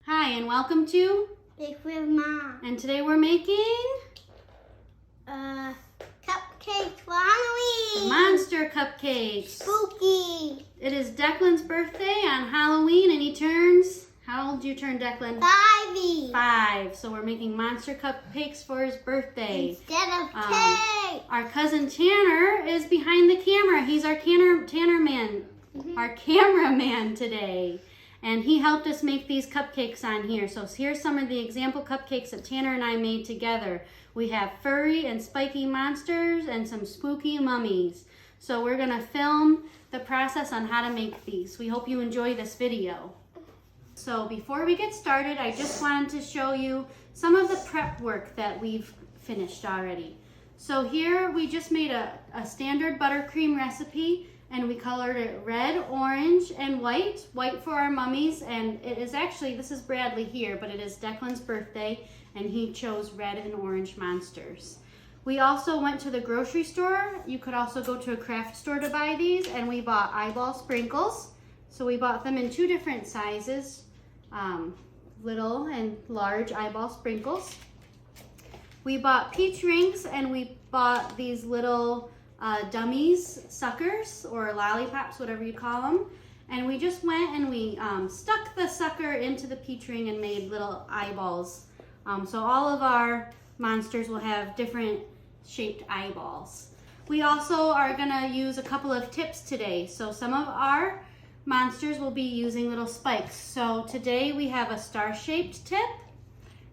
Hi, and welcome to Bake with Mom. And today we're making Cupcakes for Halloween. monster cupcakes. Spooky. It is Declan's birthday on Halloween, and he turns, how old do you turn, Declan? 5. 5. So we're making monster cupcakes for his birthday. Instead of cake. Our cousin Tanner is behind the camera. He's our our cameraman today. And he helped us make these cupcakes on here. So here's some of the example cupcakes that Tanner and I made together. We have furry and spiky monsters and some spooky mummies. So we're gonna film the process on how to make these. We hope you enjoy this video. So before we get started, I just wanted to show you some of the prep work that we've finished already. So here we just made a standard buttercream recipe, and we colored it red, orange, and white. White for our mummies, and it is actually, this is Bradley here, but it is Declan's birthday, and he chose red and orange monsters. We also went to the grocery store. You could also go to a craft store to buy these, and we bought eyeball sprinkles. So we bought them in 2 different sizes, little and large eyeball sprinkles. We bought peach rings, and we bought these little dummies, suckers, or lollipops, whatever you call them. And we just went and we stuck the sucker into the peach ring and made little eyeballs. So all of our monsters will have different shaped eyeballs. We also are gonna use a couple of tips today. So some of our monsters will be using little spikes. So today we have a star-shaped tip,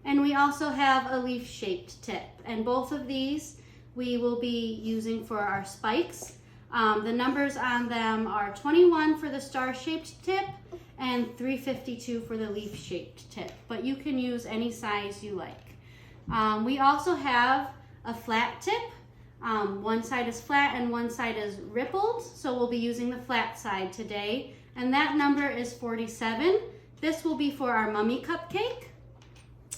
and we also have a leaf-shaped tip. And both of these we will be using for our spikes. The numbers on them are 21 for the star-shaped tip and 352 for the leaf-shaped tip, but you can use any size you like. We also have a flat tip. One side is flat and one side is rippled, so we'll be using the flat side today, and that number is 47. This will be for our mummy cupcake.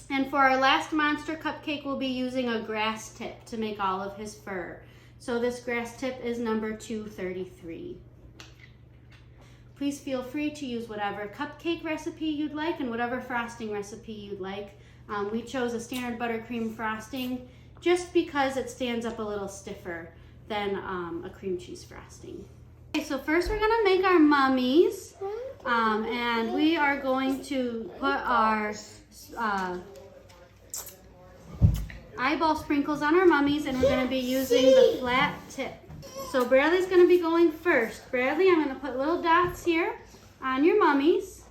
And for our last monster cupcake, we'll be using a grass tip to make all of his fur. So this grass tip is number 233. Please feel free to use whatever cupcake recipe you'd like and whatever frosting recipe you'd like. We chose a standard buttercream frosting just because it stands up a little stiffer than a cream cheese frosting. Okay, so first we're gonna make our mummies, and we are going to put our eyeball sprinkles on our mummies, and we're going to be using the flat tip. So Bradley's going to be going first. Bradley, I'm going to put little dots here on your mummies,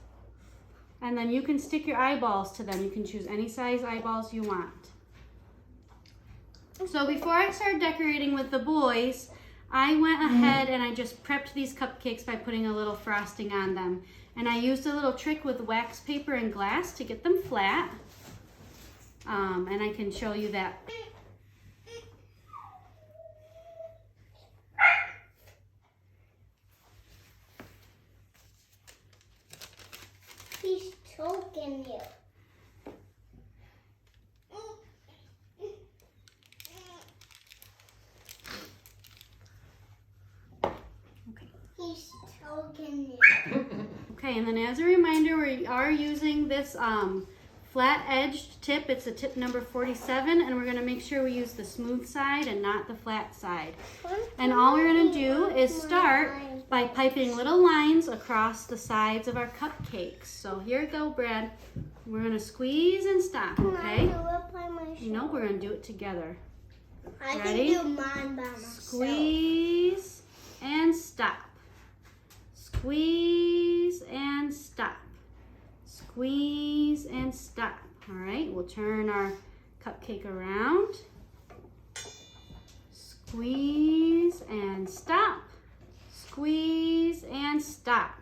and then you can stick your eyeballs to them. You can choose any size eyeballs you want. So before I start decorating with the boys, I went ahead and I just prepped these cupcakes by putting a little frosting on them. And I used a little trick with wax paper and glass to get them flat. And I can show you that. He's choking you. Okay. He's choking you. Okay, and then as a reminder, we are using this flat-edged tip. It's a tip number 47, and we're going to make sure we use the smooth side and not the flat side. And all we're going to do is start by piping little lines across the sides of our cupcakes. So here you go, Brad. We're going to squeeze and stop, okay? No, we're going to do it together. I Ready? can do mine by myself. Squeeze and stop. Squeeze and stop. Squeeze and stop. All right, we'll turn our cupcake around. Squeeze and stop. Squeeze and stop.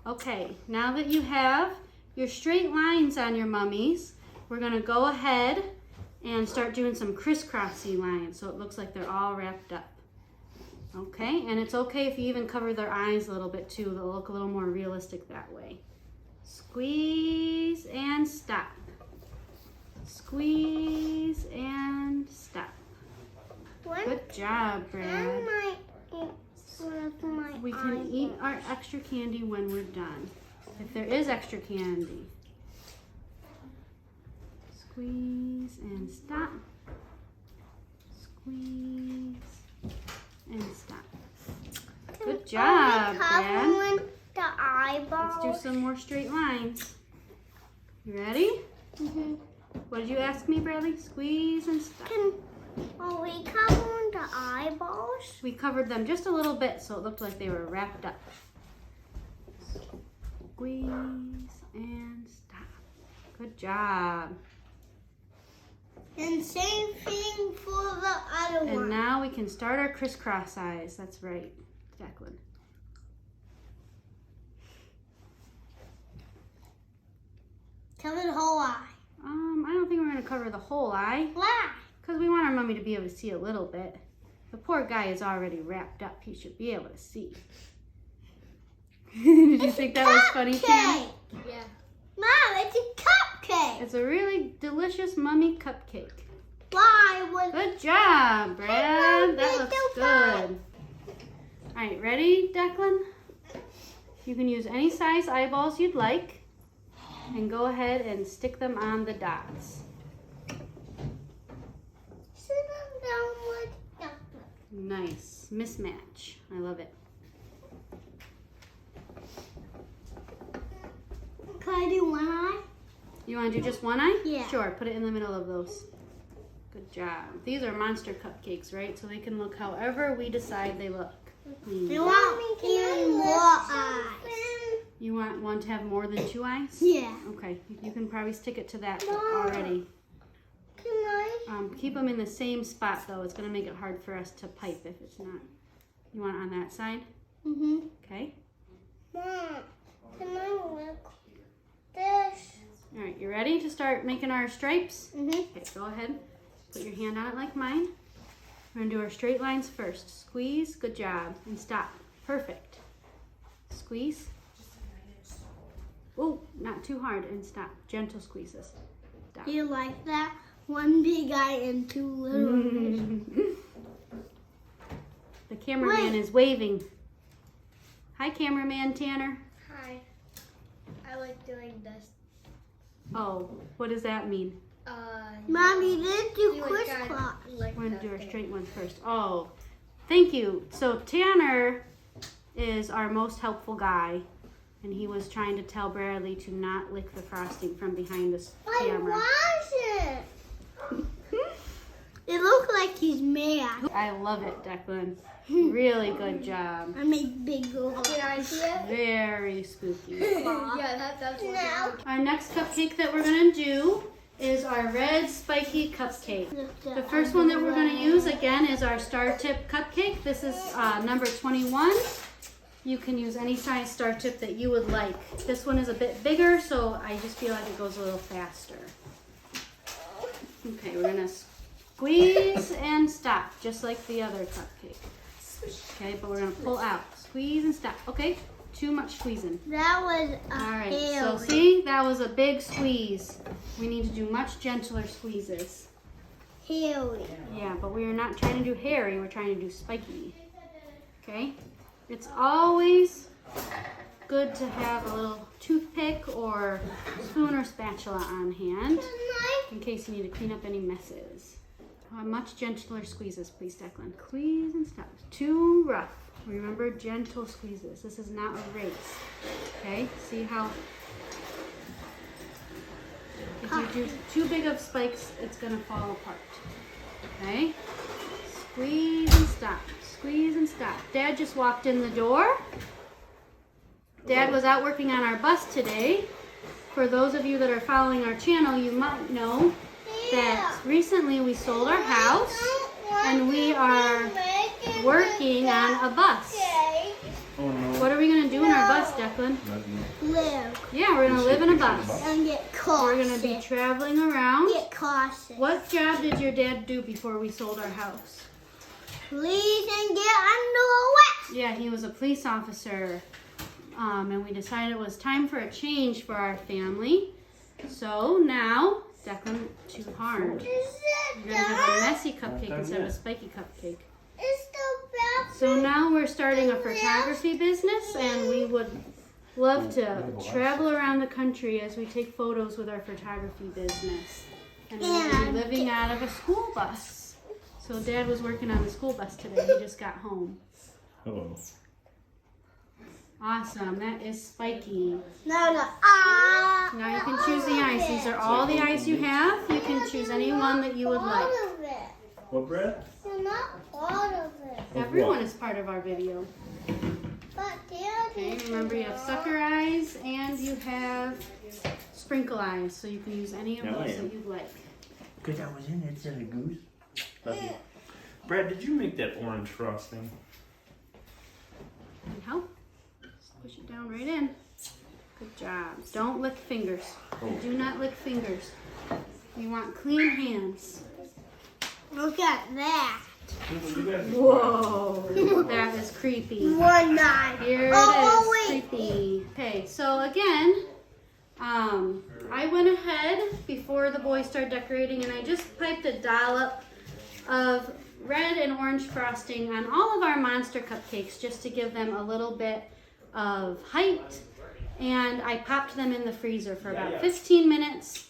Okay, now that you have your straight lines on your mummies, we're going to go ahead and start doing some crisscrossy lines so it looks like they're all wrapped up. Okay, and it's okay if you even cover their eyes a little bit too. They'll look a little more realistic that way. Squeeze and stop. Squeeze and stop. Good job, Brad. We can eat our extra candy when we're done, if there is extra candy. Squeeze and stop. Squeeze and stop. Good job, Brad. The eyeballs. Let's do some more straight lines. You ready? Mm-hmm. What did you ask me, Bradley? Squeeze and stop. Are we covering the eyeballs? We covered them just a little bit so it looked like they were wrapped up. Squeeze and stop. Good job. And same thing for the other And one. now we can start our crisscross eyes. That's right, Declan. Cover the whole eye. I don't think we're going to cover the whole eye. Why? Because we want our mummy to be able to see a little bit. The poor guy is already wrapped up. He should be able to see. Did you think that was funny, Tanner? Yeah. Mom, it's a cupcake. It's a really delicious mummy cupcake. Why was Good job, Brad. That looks so good. All right, ready, Declan? You can use any size eyeballs you'd like. And go ahead and stick them on the dots. sit them down with chocolate? Nice. Mismatch. I love it. Can I do one eye? You want to do just one eye? Yeah. Sure. Put it in the middle of those. Good job. These are monster cupcakes, right? So they can look however we decide they look. I want even more eyes. You want one to have more than 2 eyes? Yeah. Okay. You can probably stick it to that Mom. already. Can I? Keep them in the same spot, though. It's going to make it hard for us to pipe if it's not. You want it on that side? Mm-hmm. Okay. Mom, can I look this? All right. You ready to start making our stripes? Mm-hmm. Okay. Go ahead. Put your hand on it like mine. We're going to do our straight lines first. Squeeze. Good job. And stop. Perfect. Squeeze. Oh, not too hard. And stop. Gentle squeezes. Stop. You like that? One big eye and 2 little. The cameraman is waving. Hi, cameraman Tanner. Hi. I like doing this. Oh, what does that mean? Mommy, did do crisscross. We're going to do our straight ones first. Oh, thank you. So Tanner is our most helpful guy. And he was trying to tell Bradley to not lick the frosting from behind this camera. I wasn't. It looked like he's mad. I love it, Declan. Really good job. I made big girl. Can I see it? Very spooky. Yeah, that's now. Our next cupcake that we're going to do is our red spiky cupcake. The first one that we're going to use again is our star tip cupcake. This is number 21. You can use any size star tip that you would like. This one is a bit bigger, so I just feel like it goes a little faster. Okay, we're gonna squeeze and stop, just like the other cupcake. Okay, but we're gonna pull out. Squeeze and stop. Okay, too much squeezing. That was a All right, hairy. so see, that was a big squeeze. We need to do much gentler squeezes. Hairy. Yeah, but we are not trying to do hairy, we're trying to do spiky. Okay? It's always good to have a little toothpick or spoon or spatula on hand in case you need to clean up any messes. Much gentler squeezes, please, Declan. Squeeze and stop. Too rough. Remember, gentle squeezes. This is not a race. Okay? See how if you do too big of spikes, it's going to fall apart. Okay? Squeeze and stop. Squeeze and stop. Dad just walked in the door. Dad was out working on our bus today. For those of you that are following our channel, you might know that recently we sold our house and we are working on a bus. Oh no. What are we going to do in our bus, Declan? Live Yeah, we're going to live in a bus. and get caught. We're going to be traveling around. Get cautious. What job did your dad do before we sold our house? Please and get under arrest. Yeah, he was a police officer. And we decided it was time for a change for our family. So now, Declan, too hard. Is You're it going to have a done? messy cupcake instead of a spiky cupcake. Is the bathroom? So now we're starting a photography business, and we would love to travel around the country as we take photos with our photography business. And we're living out of a school bus. So Dad was working on the school bus today. He just got home. Hello. Awesome. That is spiky. No. Now you can choose the eyes. These are all the eyes you have. You can choose any one that you would like. What, Brad? You're not part of it. Everyone is part of our video. But Okay, remember you have sucker eyes and you have sprinkle eyes. So you can use any of Now I those am. that you'd like. Because I was in it instead of goose. Brad, did you make that orange frosting? And help. Push it down right in. Good job. Don't lick fingers. Do not lick fingers. You want clean hands. look at that. Whoa. That is creepy. One eye. Here it Oh, is. wait. Creepy. Okay, so again, I went ahead before the boys started decorating and I just piped a dollop of red and orange frosting on all of our monster cupcakes just to give them a little bit of height. And I popped them in the freezer for about 15 minutes,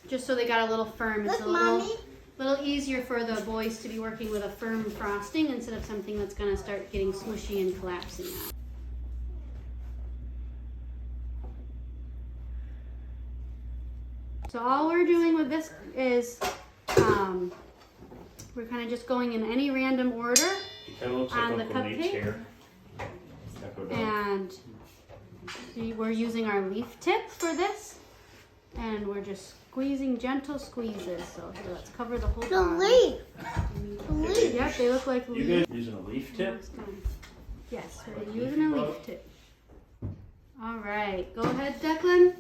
just so they got a little firm. It's Look, a little, Mommy. little easier for the boys to be working with a firm frosting instead of something that's going to start getting smushy and collapsing out. So all we're doing with this is we're kind of just going in any random order That looks on like the Uncle Nate's cupcake. hair. Echo dog. And we're using our leaf tip for this. And we're just squeezing, gentle squeezes. So here, let's cover the whole The bottom. leaf. The leaf. Yep, they look like You leaves. guys using a leaf tip? Yes, we're using a leaf tip. All right, go ahead, Declan,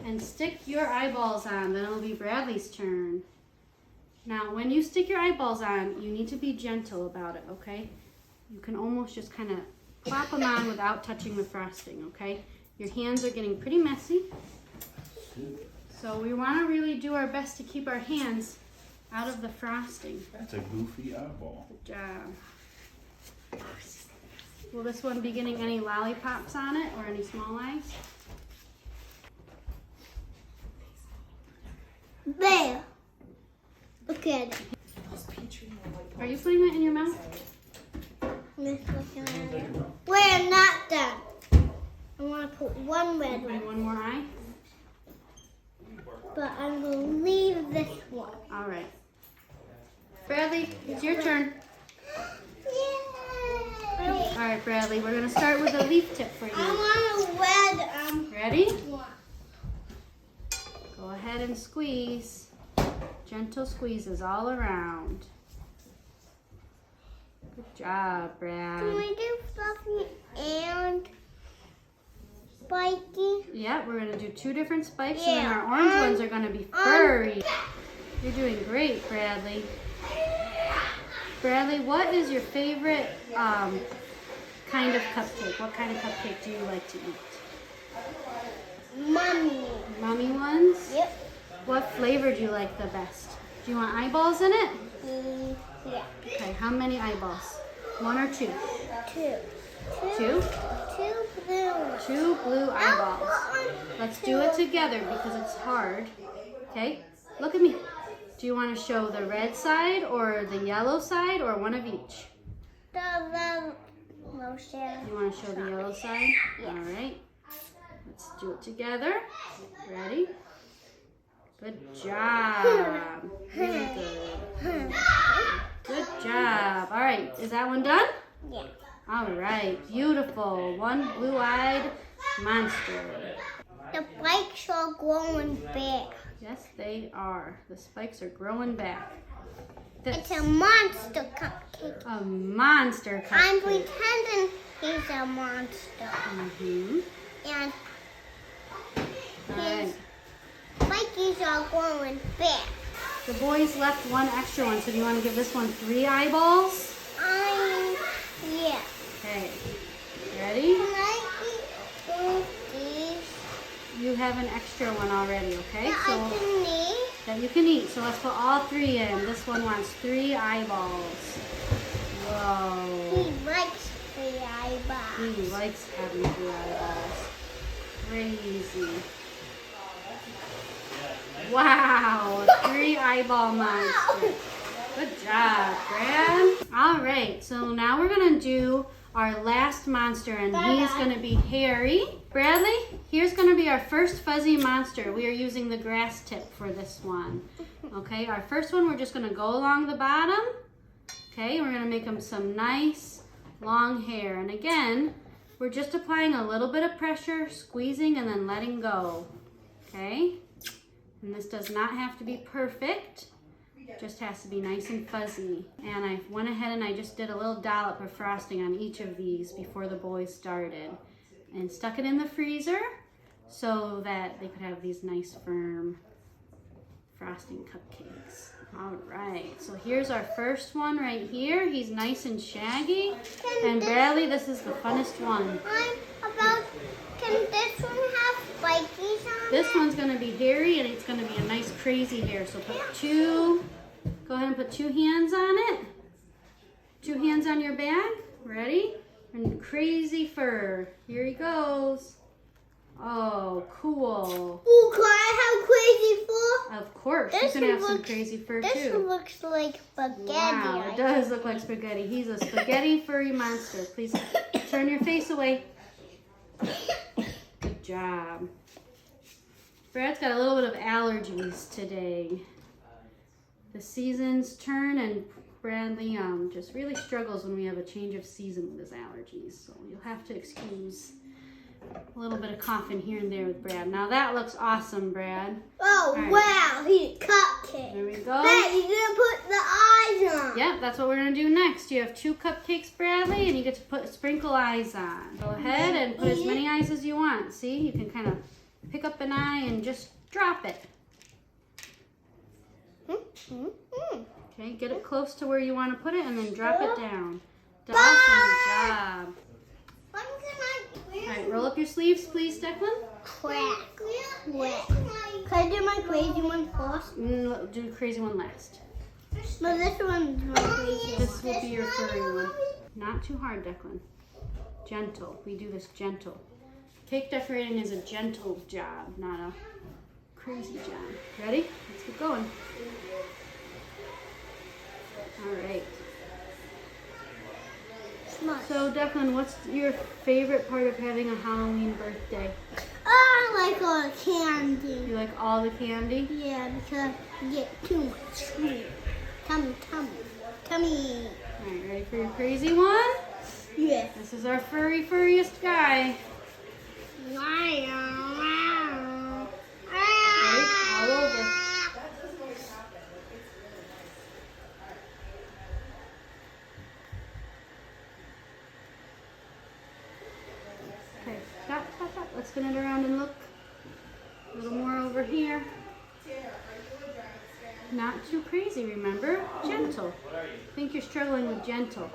and stick your eyeballs on. Then it'll be Bradley's turn. Now, when you stick your eyeballs on, you need to be gentle about it, okay? You can almost just kind of plop them on without touching the frosting, okay? Your hands are getting pretty messy. So we want to really do our best to keep our hands out of the frosting. That's a goofy eyeball. Good job. Will this one be getting any lollipops on it or any small eyes? There. Look at it. Are you putting that in your mouth? Just looking at it. We're not done. I want to put one red one, Putting one more eye? but I'm going to leave this one. All right. Bradley, it's your turn. Yay! All right, Bradley, we're going to start with a leaf tip for you. I want a red Ready? one. Go ahead and squeeze. Gentle squeezes all around. Good job, Brad. Can we do fluffy and spiky? Yeah, we're going to do two different spikes, and then Yeah, our orange ones are going to be furry. You're doing great, Bradley. Bradley, what is your favorite kind of cupcake? What kind of cupcake do you like to eat? Mommy. Mummy ones? Yep. What flavor do you like the best? Do you want eyeballs in it? Yeah. Okay, how many eyeballs? One or two? Two. Two? Two blue ones. Two blue eyeballs. One. Let's do it together because it's hard. Okay? Look at me. Do you want to show the red side or the yellow side or one of each? The motion. You want to show the yellow side? Yes. All right. Let's do it together. Ready? Good job. Really good. Good job. All right. Is that one done? Yeah. All right. Beautiful. One blue-eyed monster. The spikes are growing big. Yes, they are. The spikes are growing back. It's This a monster cupcake. a monster I'm cupcake. pretending he's a monster. Mm-hmm. And All right. his spikies are growing big. The boys left one extra one, so do you want to give this one 3 eyeballs? Yeah. Okay. Ready? Can I eat both these? You have an extra one already, okay? That I So can eat? that you can eat. So let's put all 3 in. This one wants 3 eyeballs. Whoa. He likes the eyeballs. He likes having 3 eyeballs. Crazy. Wow, 3 eyeball monster. Good job, Brad. All right, so now we're gonna do our last monster, and he's gonna be hairy. Bradley, here's gonna be our first fuzzy monster. We are using the grass tip for this one. Okay, our first one, we're just gonna go along the bottom. Okay, we're gonna make him some nice long hair. And again, we're just applying a little bit of pressure, squeezing, and then letting go. Okay, and this does not have to be perfect. Just has to be nice and fuzzy. And I went ahead and I just did a little dollop of frosting on each of these before the boys started. And stuck it in the freezer so that they could have these nice firm frosting cupcakes. All right, so here's our first one right here. He's nice and shaggy. And Bradley, this is the funnest one. Can this one have spikies on This one's gonna be hairy and it's gonna be a nice crazy hair. So put go ahead and put 2 hands on it. 2 hands on your bag. Ready? And crazy fur. Here he goes. Oh, cool. Oh, can I have crazy fur? Of course, you can have some crazy fur too. This looks like spaghetti. Wow, it does look like spaghetti. He's a spaghetti furry monster. Please turn your face away. Good job. Brad's got a little bit of allergies today. The seasons turn and Bradley just really struggles when we have a change of season with his allergies. So you'll have to excuse a little bit of coughing here and there with Brad. Now that looks awesome, Brad. Oh, right. wow, he's a cupcake. There we go. Hey, you're going to put the eyes on. Yep, that's what we're going to do next. You have 2 cupcakes, Bradley, and you get to sprinkle eyes on. Go ahead and put as many eyes as you want. See, you can kind of pick up an eye and just drop it. Okay, get it close to where you want to put it and then drop it down. Awesome job. When can I All right, roll up your sleeves, please, Declan. crack? Can I do my crazy one first? Do the crazy one last. No, this one's my crazy. This will be your furry one. Not too hard, Declan. Gentle. We do this gentle. Cake decorating is a gentle job, not a crazy job. Ready? Let's get going. All right. So, Declan, what's your favorite part of having a Halloween birthday? I like all the candy. You like all the candy? Yeah, because you get too much sweet. Tummy. All right, ready for your crazy one? Yeah. This is our furriest guy. Ready? All over. Okay, stop. Let's spin it around and look. A little more over here. Not too crazy, remember? Gentle. I think you're struggling with gentle.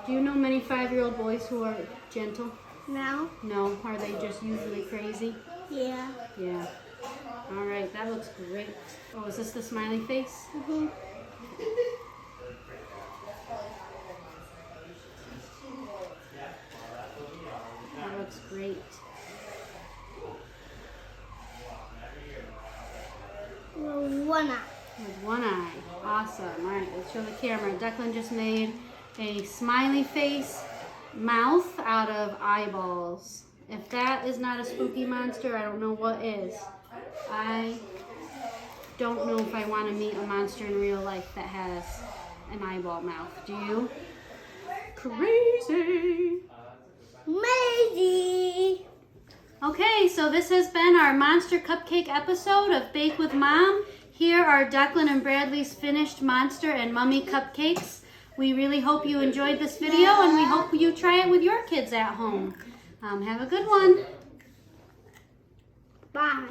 Do you know many 5-year-old boys who are gentle? Now? No. Are they just usually crazy? Yeah. Yeah. All right, that looks great. Oh, is this the smiley face? Mm-hmm. That looks great. One eye. With one eye. Awesome. All right, let's show the camera. Declan just made a smiley face mouth out of eyeballs. If that is not a spooky monster, I don't know what is. I don't know if I want to meet a monster in real life that has an eyeball mouth. Do you? Crazy. Maybe. Okay, so this has been our Monster Cupcake episode of Bake with Mom. Here are Declan and Bradley's finished Monster and Mummy cupcakes. We really hope you enjoyed this video, and we hope you try it with your kids at home. Have a good one. Bye.